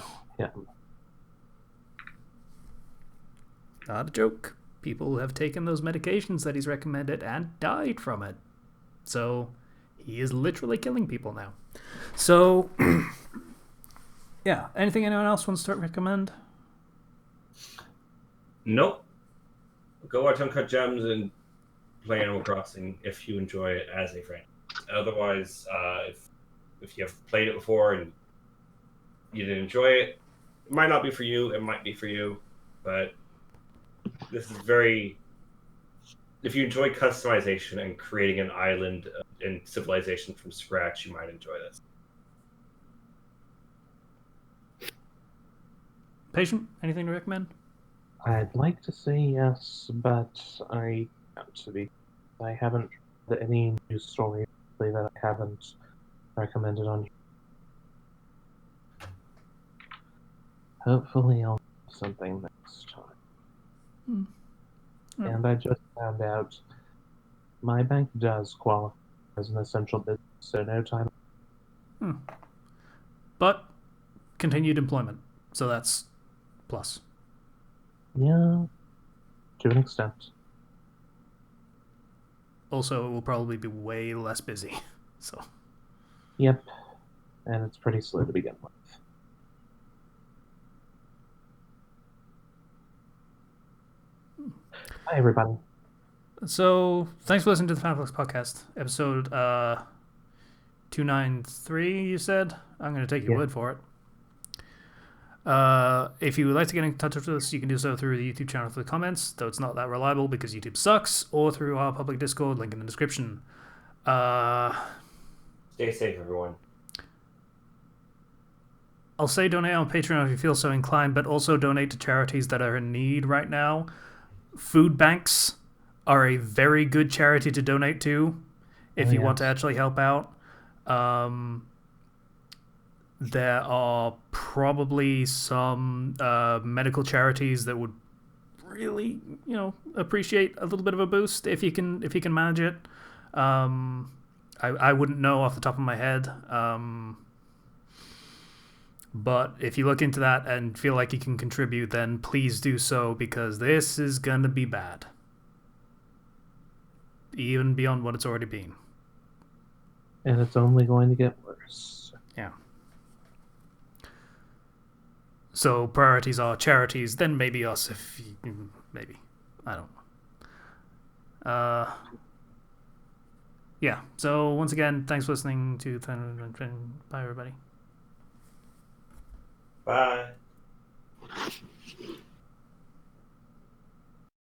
Not a joke. People have taken those medications that he's recommended and died from it. So he is literally killing people now. So yeah, anything anyone else wants to recommend? Nope. Go watch Uncut Gems and play Animal Crossing if you enjoy it as a friend. Otherwise, if you have played it before and you didn't enjoy it, it might not be for you. It might be for you, but this is very. If you enjoy customization and creating an island and civilization from scratch, you might enjoy this. Patient, anything to recommend? I'd like to say yes, but I haven't read any news story that I haven't recommended on here. Hopefully I'll do something next time. And I just found out my bank does qualify as an essential business, so no time. But continued employment, so that's plus. Yeah, to an extent. Also, it will probably be way less busy. So. Yep, and it's pretty slow to begin with. Hi, everybody. So, thanks for listening to the Fandom Flux podcast, episode 293, you said? I'm going to take your word for it. If you would like to get in touch with us, you can do so through the YouTube channel for the comments, though it's not that reliable because YouTube sucks, or through our public Discord, link in the description. Stay safe, everyone. I'll say donate on Patreon if you feel so inclined, but also donate to charities that are in need right now. Food banks are a very good charity to donate to if you want to actually help out. There are probably some medical charities that would really, appreciate a little bit of a boost if you can manage it. I wouldn't know off the top of my head. But if you look into that and feel like you can contribute, then please do so, because this is going to be bad. Even beyond what it's already been. And it's only going to get worse. Yeah. So priorities are charities, then maybe us, if you, maybe. I don't know. Yeah, so once again, thanks for listening to Bye, everybody. Bye.